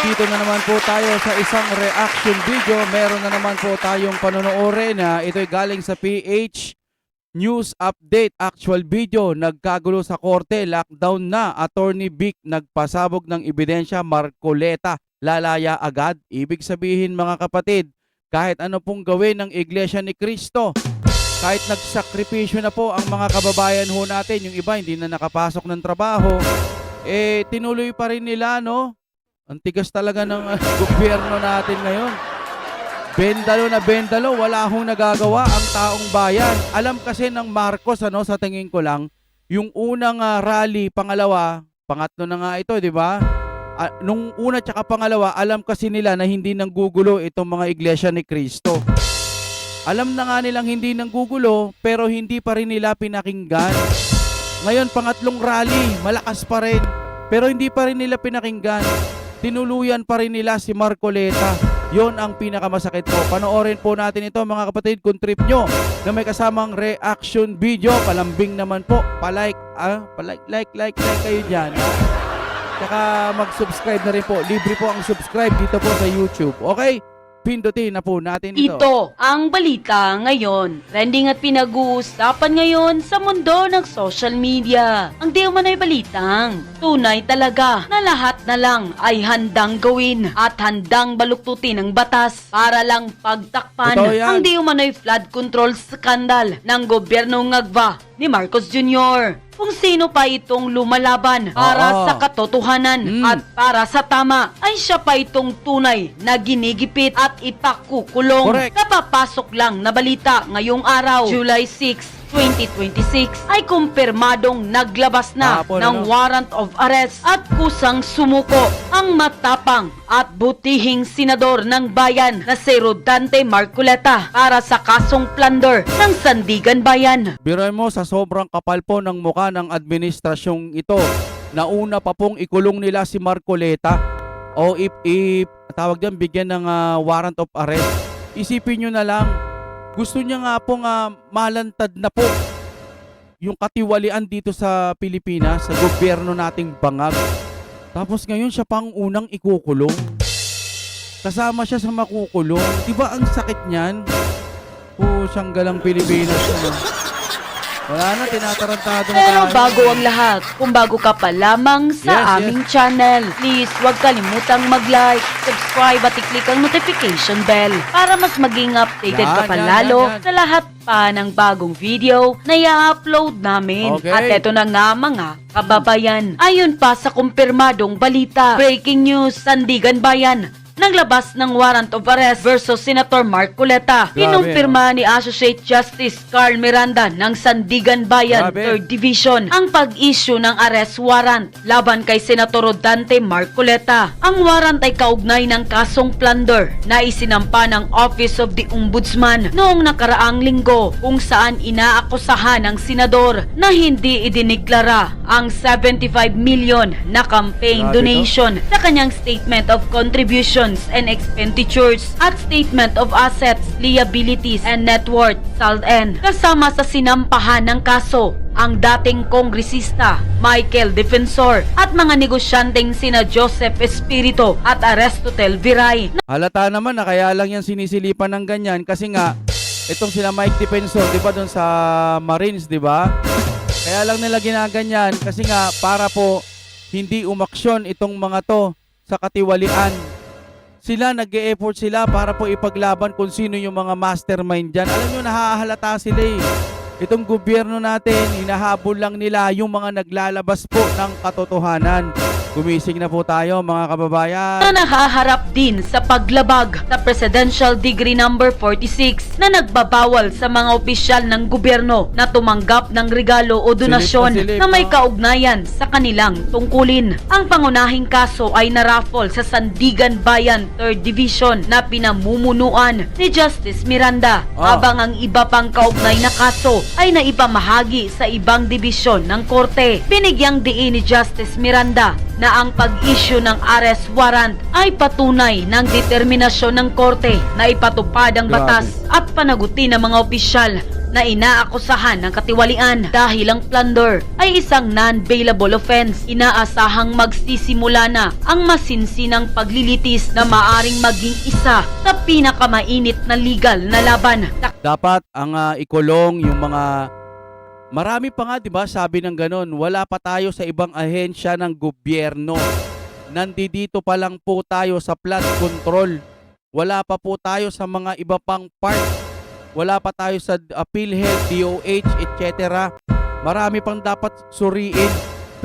nandito na naman po tayo sa isang reaction video. Meron na naman po tayong panonoorin na ito'y galing sa PH News Update. Actual video, nagkagulo sa korte, lockdown na. Attorney Vic nagpasabog ng ebidensya, Marcoleta lalaya agad. Ibig sabihin mga kapatid, kahit ano pong gawin ng Iglesia ni Cristo, kahit nagsakripisyo na po ang mga kababayan ho natin, yung iba hindi na nakapasok ng trabaho, tinuloy pa rin nila, no? Ang tigas talaga ng gobyerno natin ngayon. Bendalo na bendalo, wala hong nagagawa ang taong bayan. Alam kasi ng Marcos, sa tingin ko lang, yung unang rally, pangalawa, pangatlo na nga ito, di ba? Nung una tsaka pangalawa, alam kasi nila na hindi nanggugulo itong mga Iglesia ni Cristo. Alam na nga nilang hindi nanggugulo, pero hindi pa rin nila pinakinggan. Ngayon, pangatlong rally, malakas pa rin, pero hindi pa rin nila pinakinggan. Tinuluyan pa rin nila si Marcoleta. Yon ang pinakamasakit po. Panoorin po natin ito mga kapatid kung trip nyo na may kasamang reaction video. Palambing naman po. Palike kayo dyan. Tsaka mag-subscribe na rin po. Libre po ang subscribe dito po sa YouTube. Okay? Pindutin na po natin ito. Ito ang balita ngayon. Trending at pinag-uusapan ngayon sa mundo ng social media. Ang di umano'y balitang tunay talaga na lahat na lang ay handang gawin at handang baluktutin ng batas para lang pagtakpan ang di umano'y flood control scandal ng gobyernong ngagba ni Marcos Jr. Kung sino pa itong lumalaban para sa katotohanan at para sa tama, ay siya pa itong tunay na ginigipit at ipakukulong. Correct. Napapasok lang na balita ngayong araw, July 6, 2026 ay kumpirmadong naglabas na ng warrant of arrest at kusang sumuko ang matapang at butihing senador ng bayan na si Rodante Marcoleta para sa kasong plunder ng Sandigan Bayan. Biruin mo, sa sobrang kapal po ng mukha ng administrasyong ito, nauna pa pong ikulong nila si Marcoleta o tawag diyan, bigyan ng warrant of arrest. Isipin nyo na lang, gusto niya nga pong malantad na po yung katiwalian dito sa Pilipinas, sa gobyerno nating bangag. Tapos ngayon siya pang unang ikukulong. Kasama siya sa makukulong. Diba ang sakit niyan? Siyang galang Pilipinas. Wala na, tinatarantado na Pero tayo. bago ang lahat, kung bago ka pa lamang sa aming channel, please huwag kalimutang mag-like, subscribe at i-click ang notification bell para mas maging updated ka pa lalo sa lahat pa ng bagong video na i-upload namin. Okay. At eto na nga mga kababayan, ayon pa sa kumpirmadong balita, breaking news, Sandigan Bayan naglabas ng warrant of arrest versus Senator Marcoleta. Pinumpirma ni Associate Justice Carl Miranda ng Sandigan Bayan 3rd Division ang pag-issue ng arrest warrant laban kay Senator Rodante Marcoleta. Ang warrant ay kaugnay ng kasong plunder na isinampa ng Office of the Ombudsman noong nakaraang linggo, kung saan inaakusahan ng senador na hindi idineklara ang 75 million na campaign donation sa kanyang Statement of Contribution and Expenditures at Statement of Assets, Liabilities and Net Worth, SALN. Kasama sa sinampahan ng kaso ang dating kongresista Michael Defensor at mga negosyanteng sina Joseph Espirito at Aristotel Viray. Halata naman na kaya lang yan sinisilipan ng ganyan kasi nga itong sila Mike Defensor, di ba, doon sa Marines, di ba? Kaya lang nila ginaganyan kasi nga para po hindi umaksyon itong mga to sa katiwalian. Sila, nag-e-effort sila para po ipaglaban kung sino yung mga mastermind dyan. Alam nyo, nahahalata sila eh. Itong gobyerno natin, hinahabol lang nila yung mga naglalabas po ng katotohanan. Gumising na po tayo mga kababayan. Na nakaharap din sa paglabag sa Presidential Decree No. 46 na nagbabawal sa mga opisyal ng gobyerno na tumanggap ng regalo o donasyon na may kaugnayan sa kanilang tungkulin. Ang pangunahing kaso ay naraffle sa Sandigan Bayan 3rd Division na pinamumunuan ni Justice Miranda, habang ang iba pang kaugnay na kaso ay naipamahagi sa ibang dibisyon ng korte. Binigyang diin ni Justice Miranda na ang pag-issue ng arrest warrant ay patunay ng determinasyon ng korte na ipatupad ang batas at panagutin ng mga opisyal na inaakusahan ng katiwalian dahil ang plunder ay isang non-bailable offense. Inaasahang magsisimula na ang masinsinang paglilitis na maaring maging isa sa pinakamainit na legal na laban. Dapat ang ikulong yung mga marami pa nga, 'di ba? Sabi ng ganon, wala pa tayo sa ibang ahensya ng gobyerno. Nandito pa lang po tayo sa flood control. Wala pa po tayo sa mga iba pang part. Wala pa tayo sa PhilHealth, DOH, etc. Marami pang dapat suriin.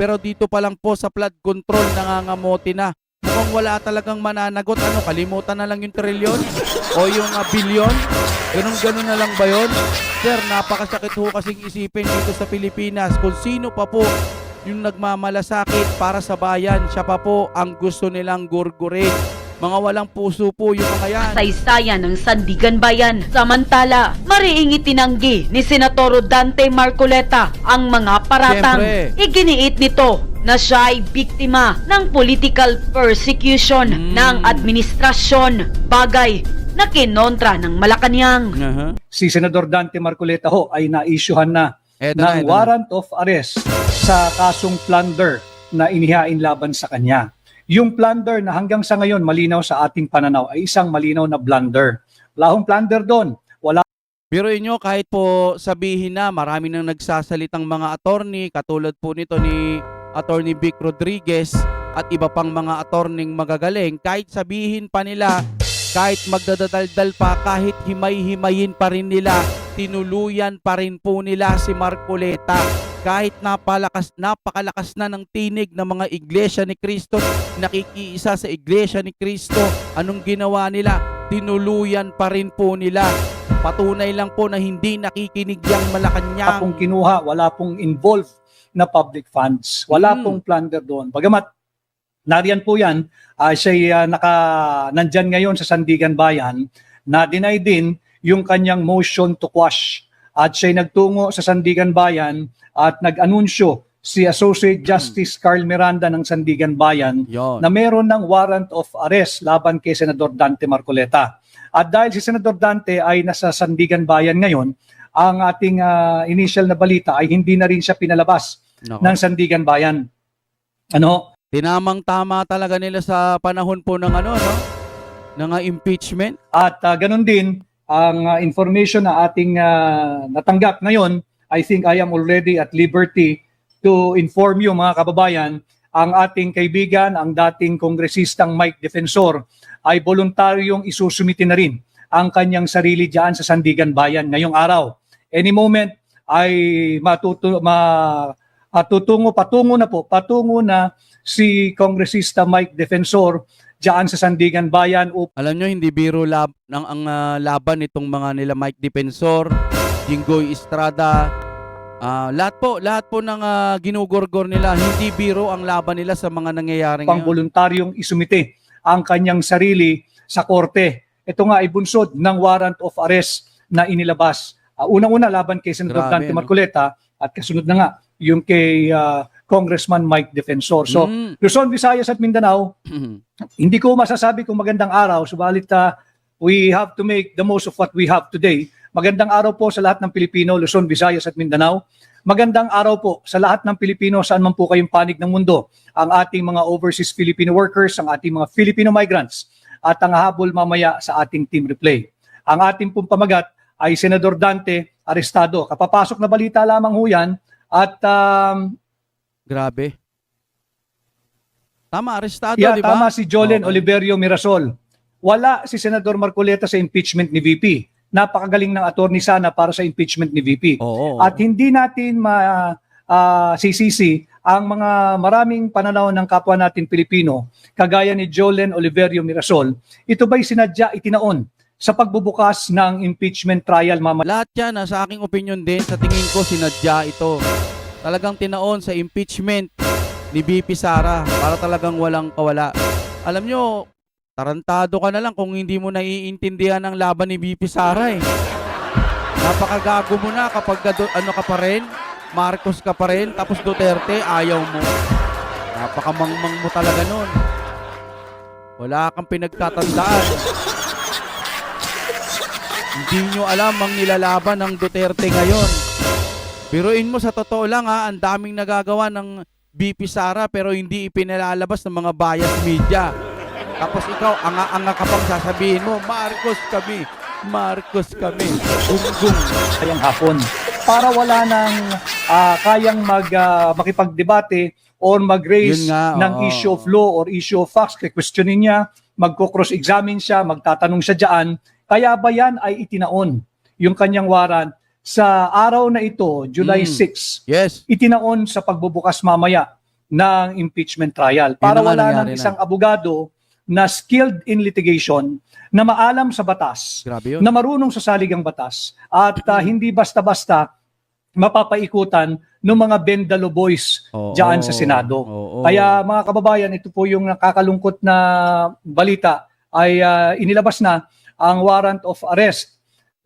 Pero dito pa lang po sa flood control nangangamote na. Mukhang wala talagang mananagot. Ano, kalimutan na lang yung trilyon o yung bilyon? Ganun-ganun na lang ba yun? Sir, napakasakit ho kasing isipin dito sa Pilipinas kung sino pa po yung nagmamalasakit para sa bayan. Siya pa po ang gusto nilang gurgurin. Mga walang puso po yung mga yan. Saysayan ng Sandigan Bayan. Samantala, mariing itinanggi ni Senador Dante Marcoleta ang mga paratang. Siyempre. Iginiit nito na siya ay biktima ng political persecution ng administrasyon, bagay na kinontra ng Malacanang. Si Senador Dante Marcoleta ho ay na-issuehan na Eto ng na. warrant of arrest sa kasong plunder na inihain laban sa kanya. Yung plunder na hanggang sa ngayon malinaw sa ating pananaw ay isang malinaw na blunder. Wala hong plunder doon. Wala Pero inyo, kahit po sabihin na marami nang nagsasalitang mga attorney, katulad po nito ni Attorney Vic Rodriguez at iba pang mga attorney magagaling, kahit sabihin pa nila, kahit magdadaldal pa, kahit himay-himayin pa rin nila, tinuluyan pa rin po nila si Marcoleta. Kahit napakalakas na ng tinig ng mga iglesia ni Cristo, nakikiisa sa iglesia ni Cristo, anong ginawa nila? Tinuluyan pa rin po nila. Patunay lang po na hindi nakikinig yung Malacanang. pong kinuha, wala pong involved na public funds. Wala pong plunder doon. Bagamat nariyan po yan, siya nandyan ngayon sa Sandigan Bayan, na deny din yung kanyang motion to quash. At siya nagtungo sa Sandigan Bayan at nag-anunsyo si Associate Justice Carl Miranda ng Sandigan Bayan Yon. na meron ng warrant of arrest laban kay Senador Dante Marcoleta. At dahil si Senador Dante ay nasa Sandigan Bayan ngayon, ang ating initial na balita ay hindi na rin siya pinalabas Nako. ng Sandigan Bayan. Ano? Tinamang-tama talaga nila sa panahon po ng ng impeachment. At ganun din, ang information na ating natanggap ngayon, I think I am already at liberty to inform you mga kababayan, ang ating kaibigan, ang dating kongresistang Mike Defensor, ay voluntaryong isusumiti na rin ang kanyang sarili diyan sa Sandigan Bayan ngayong araw. Any moment ay patungo na si Kongresista Mike Defensor diyan sa Sandigan Bayan. Alam nyo, hindi biro ang laban itong mga nila Mike Defensor, Jinggoy Estrada, lahat po ng ginugorgor nila, hindi biro ang laban nila sa mga nangyayari Pang ngayon. voluntaryong isumite ang kanyang sarili sa korte. Ito nga ay bunsod ng warrant of arrest na inilabas. Unang-una laban kay Senator Grabe, Dante no? Marcoleta at kasunod na nga yung kay Congressman Mike Defensor. So, Luzon, Visayas at Mindanao, hindi ko masasabi kung magandang araw, subalit we have to make the most of what we have today. Magandang araw po sa lahat ng Pilipino, Luzon, Visayas at Mindanao. Magandang araw po sa lahat ng Pilipino saan man po kayong panig ng mundo. Ang ating mga overseas Filipino workers, ang ating mga Filipino migrants, at ang habol mamaya sa ating team replay. Ang ating pong pamagat ay Senador Dante arestado. Kapapasok na balita lamang ho yan at Grabe. Tama, arestado, yeah, di ba? tama si Jolen Okay. Oliverio Mirasol. Wala si Senador Marcoleta sa impeachment ni VP. Napakagaling ng attorney sana para sa impeachment ni VP. Oo. At hindi natin sisisi ang mga maraming pananaw ng kapwa natin Pilipino, kagaya ni Jolen Oliverio Mirasol. Ito ba'y sinadya itinaon sa pagbubukas ng impeachment trial Lahat yan, sa aking opinion din, sa tingin ko, sinadya ito. Talagang tinaon sa impeachment ni BP Sara para talagang walang kawala. Alam nyo, tarantado ka na lang kung hindi mo naiintindihan ang laban ni BP Sara eh. Napakagago mo na kapag ano ka pa rin, Marcos ka pa rin, tapos Duterte, ayaw mo. Napakamangmang mo talaga nun. Wala kang pinagtatandaan. Hindi nyo alam ang nilalaban ng Duterte ngayon. Biruin mo, sa totoo lang ha, ang daming nagagawa ng BP Sara pero hindi ipinalalabas ng mga bias media. Tapos ikaw, anga-anga ka pang sasabihin mo, Marcos kami, Marcos kami. Gunggong. Kayang hapon para wala nang kayang makipagdebate or mag-raise Yun nga, ng oo. issue of law or issue of facts. Questionin niya, magko-cross-examine siya, magtatanong siya dyan. Kaya ba yan ay itinaon yung kanyang warrant sa araw na ito, July 6, Yes. itinaon sa pagbubukas mamaya ng impeachment trial para Yun na nga wala nangyari ng isang abogado na skilled in litigation, na maalam sa batas, Grabe yun. na marunong sa saligang batas, at hindi basta-basta mapapaikutan ng mga Bendalo boys Oo. diyan sa Senado. Oo. Kaya mga kababayan, ito po yung nakakalungkot na balita ay inilabas na ang warrant of arrest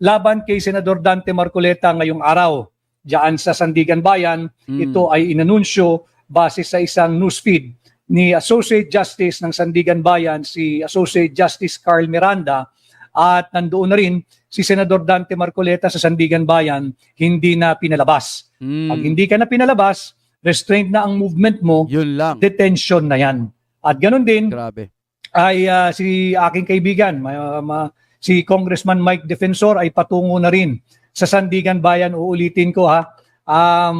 laban kay Senador Dante Marcoleta ngayong araw diyan sa Sandigan Bayan. Ito ay inanunsyo base sa isang newsfeed ni Associate Justice ng Sandigan Bayan, si Associate Justice Carl Miranda, at nandoon na rin si Senador Dante Marcoleta sa Sandigan Bayan, hindi na pinalabas. Pag hindi ka na pinalabas, restrained na ang movement mo, Yun lang. detention na yan. At ganun din Grabe. ay si aking kaibigan, si Congressman Mike Defensor ay patungo na rin sa Sandigan Bayan, uulitin ko ha,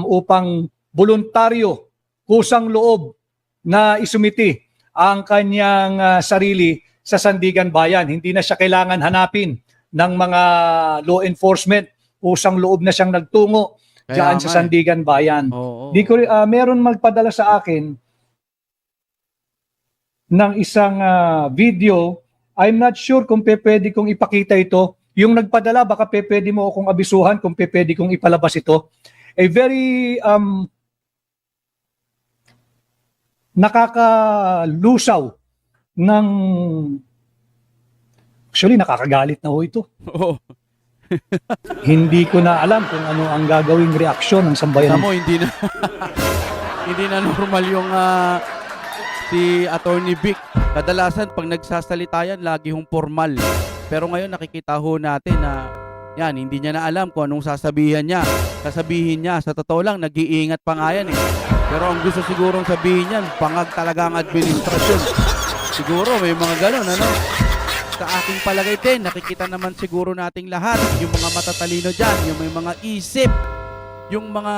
upang voluntaryo, kusang loob na isumiti ang kanyang sarili sa Sandigan Bayan. Hindi na siya kailangan hanapin ng mga law enforcement. Kusang loob na siyang nagtungo Kaya diyan sa nga eh. Sandigan Bayan. Oo. Di ko meron magpadala sa akin ng isang video. I'm not sure kung pwede kong ipakita ito. Yung nagpadala, baka pwede mo akong abisuhan kung pwede kong ipalabas ito. A very nakakalusaw ng, actually nakakagalit na ho ito. Oo. Hindi ko na alam kung ano ang gagawing reaksyon ng sambayan. Tama mo, hindi na hindi na normal yung si Attorney Vic. Kadalasan pag nagsasalita yan, lagi hong formal. Pero ngayon nakikita ho natin na yan, hindi niya na alam kung anong sasabihin niya. Sasabihin niya, sa totoo lang, nag-iingat pa nga yan eh. Pero ang gusto sigurong sabihin niyan, pangag talaga ang administrasyon. Siguro may mga ganon, ano? Sa aking palagay din, nakikita naman siguro nating lahat, yung mga matatalino dyan, yung may mga isip, yung mga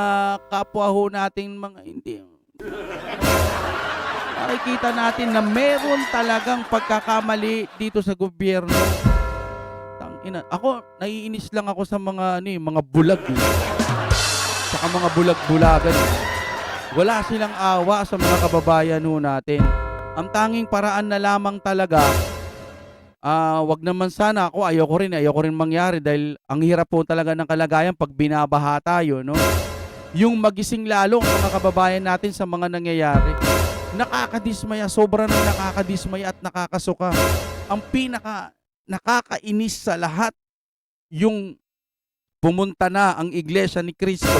kapwa ho nating mga hindi. Nakikita natin na meron talagang pagkakamali dito sa gobyerno. Tangina. Ako, naiinis lang ako sa mga mga bulag. Saka mga bulag-bulagan. Wala silang awa sa mga kababayan ho natin. Ang tanging paraan na lamang talaga, wag naman sana ako, ayoko rin mangyari dahil ang hirap po talaga ng kalagayan pag binabaha tayo, no? Yung magising lalo ang mga kababayan natin sa mga nangyayari. Nakakadismaya, sobra nang nakakadismaya at nakakasuka. Ang pinaka nakakainis sa lahat, yung pumunta na ang Iglesia ni Cristo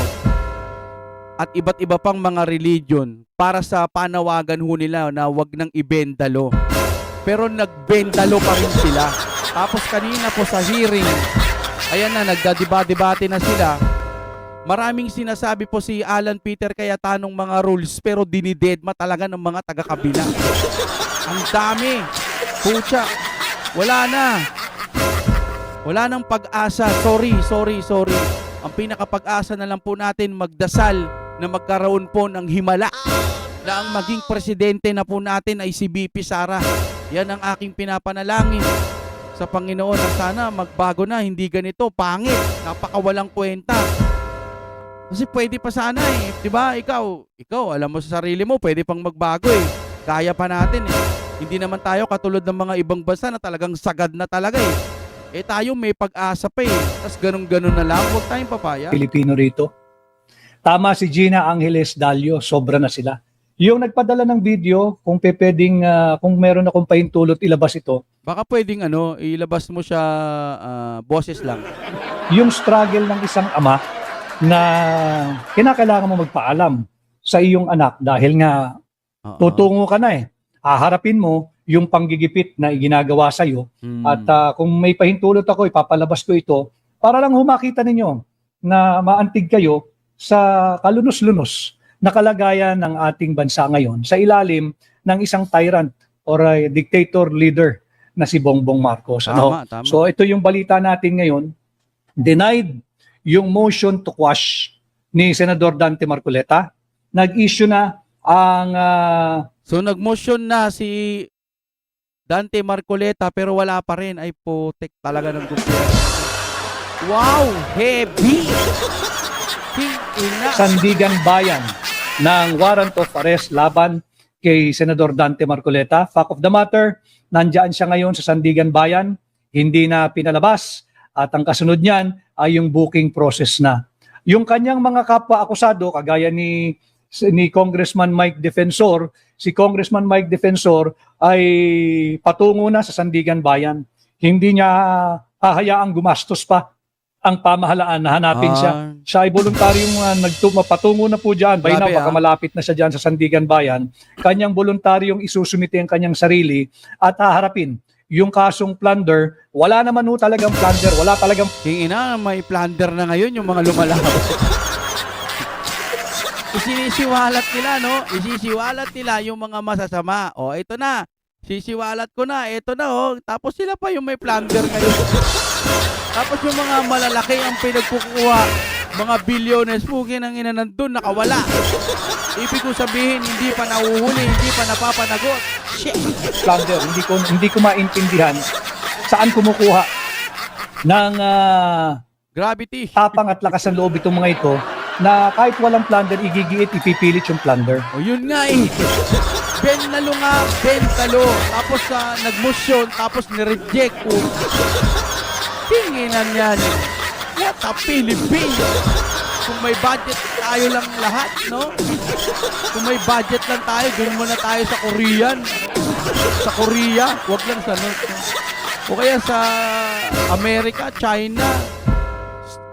at iba't iba pang mga religion para sa panawagan ho nila na wag nang ibendalo. Pero nagbendalo pa rin sila. Tapos kanina po sa hearing, ayan na, nagdadiba-debate na sila. Maraming sinasabi po si Alan Peter Cayatanong mga rules, pero dinidedma talaga ng mga taga-kabila. Ang dami. Pucha, wala na. Wala nang pag-asa. Sorry. Ang pinakapag-asa na lang po natin, magdasal na magkaroon po ng himala na ang maging presidente na po natin ay si BP Sara. Yan ang aking pinapanalangin sa Panginoon na sana magbago na, hindi ganito, pangit, napakawalang kwenta. Kasi pwede pa sana eh, 'di ba? Ikaw alam mo sa sarili mo, pwede pang magbago eh. Kaya pa natin eh. Hindi naman tayo katulad ng mga ibang bansa na talagang sagad na talaga eh. Eh tayo may pag-asa pa eh. Tapos ganun-ganun na lang, huwag tayong papaya. Pilipino rito. Tama si Gina Angeles Dalio, sobra na sila. Yung nagpadala ng video, kung pwedeng, kung meron akong pahintulot, ilabas ito. Baka pwedeng ilabas mo siya boses lang. Yung struggle ng isang ama na kinakailangan mo magpaalam sa iyong anak dahil nga Oo. tutungo ka na eh. Haharapin mo yung panggigipit na ginagawa sa iyo. Mm. At kung may pahintulot ako, ipapalabas ko ito para lang humakita ninyo na maantig kayo sa kalunos-lunos na kalagayan ng ating bansa ngayon sa ilalim ng isang tyrant or a dictator leader na si Bongbong Marcos. Tama, tama. So ito yung balita natin ngayon. Denied yung motion to quash ni Senador Dante Marcoleta. Nag-issue na ang So nag-motion na si Dante Marcoleta pero wala pa rin. Ay putek talaga ng gobyerno. Wow! Heavy! Ina. Sandigan Bayan ng warrant of arrest laban kay Senador Dante Marcoleta. Fact of the matter, nandyan siya ngayon sa Sandigan Bayan, hindi na pinalabas at ang kasunod niyan ay yung booking process na. Yung kanyang mga kapwa-akusado, kagaya ni Congressman Mike Defensor, si Congressman Mike Defensor ay patungo na sa Sandigan Bayan. Hindi niya hahayaang gumastos pa ang pamahalaan na hanapin siya. Siya ay voluntaryong patungo na po dyan. By now, Grabe, baka malapit na siya dyan sa Sandigan Bayan. Kanyang voluntaryong isusumite ang kanyang sarili at haharapin yung kasong plunder. Wala naman ho talagang plunder. Wala talagang Ina, may plunder na ngayon yung mga lumalaban. Isinisiwalat nila, no? Isisiwalat nila yung mga masasama. O, ito na. Sisiwalat ko na. Ito na, oh. Tapos sila pa yung may plunder ngayon. Tapos yung mga malalaki ang pinagkukuha, mga billionaires, pukin ang ina nandun, nakawala. Ibig ko sabihin, hindi pa nahuhuli, hindi pa napapanagot. Shit! plunder. Hindi ko maintindihan saan kumukuha ng Gravity. tapang at lakas ng loob itong mga ito na kahit walang plunder, igigiit, ipipilit yung plunder. O yun nga eh. Ben nalo nga, Ben talo. Tapos nag-motion, tapos nireject. Tinginan yan. What a Philippines. Kung may budget tayo lang lahat, no? Kung may budget lang tayo, doon muna tayo sa Korean. Sa Korea, wag lang sa North. No? O kaya sa Amerika, China,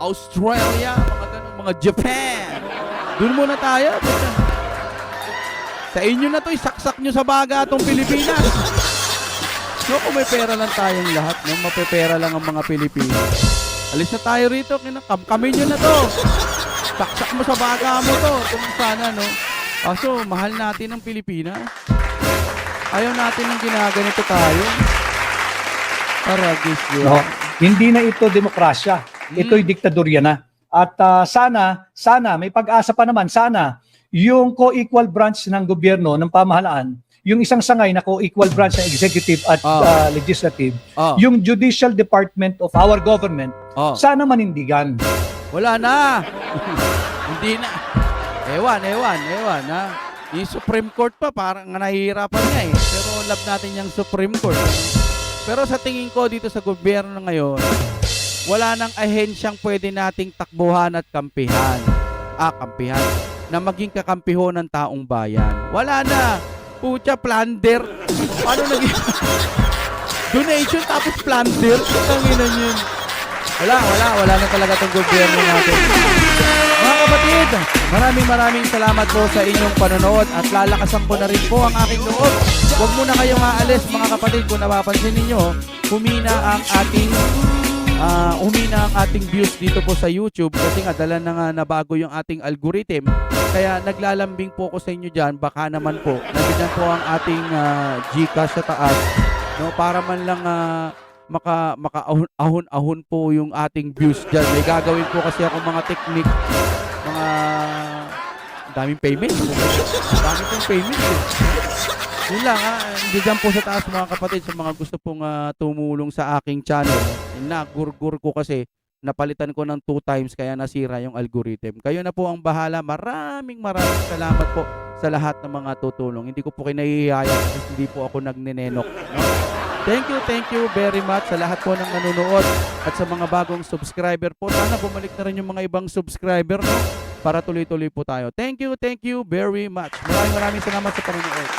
Australia, mga ganun, mga Japan. Doon muna tayo. Sa inyo na to, isaksak nyo sa baga itong Pilipinas. No, kung may pera lang tayong lahat, no? Mapepera lang ang mga Pilipino. Alis na tayo rito, kami nyo na to. Saksak mo sa baga mo to. Kung sana, no? Kaso, mahal natin ang Pilipinas. Ayaw natin ng ginaganito tayo. Paragis yun. No? Hindi na ito demokrasya. Ito'y diktadorya na. At sana, may pag-asa pa naman, sana, yung co-equal branch ng gobyerno, ng pamahalaan, yung isang sangay na co-equal branch ng executive at legislative, yung judicial department of our government, sana manindigan. Wala na. Hindi na. Ewan, ha. Yung Supreme Court pa, parang nahihirapan nga eh. Pero love natin yung Supreme Court. Pero sa tingin ko dito sa gobyerno ngayon, wala nang ahensyang pwede nating takbuhan at kampihan. Kampihan. Na maging kakampiho ng taong bayan. Wala na. Pucha, plunder. Paano naging donation tapos plunder? Ang ina yun. Wala na talaga tong gobyerno natin. Mga kapatid, maraming salamat po sa inyong panonood at lalakasan ko na rin po ang aking loob. Huwag muna kayong aalis mga kapatid. Kung napapansin ninyo, humina ang ating views dito po sa YouTube kasi nga dala na nga nabago yung ating algorithm. Kaya naglalambing po ako sa inyo dyan. Baka naman po, nandiyan po ang ating Gcash sa taas. No, para man lang maka-ahon-ahon po yung ating views dyan. May gagawin po kasi ako mga technique, mga daming payment. Dami pong payment. Yun lang dyan po sa taas mga kapatid sa mga gusto pong tumulong sa aking channel. Nagurgur ko kasi napalitan ko ng 2 times kaya nasira yung algorithm. Kayo na po ang bahala. Maraming salamat po sa lahat ng mga tutulong. Hindi ko po kinahihiyaya kasi hindi po ako nagnenenok. No? Thank you very much sa lahat po ng nanonood at sa mga bagong subscriber po. Sana bumalik na rin yung mga ibang subscriber, no? Para tuloy-tuloy po tayo. Thank you very much. Maraming salamat sa panonood.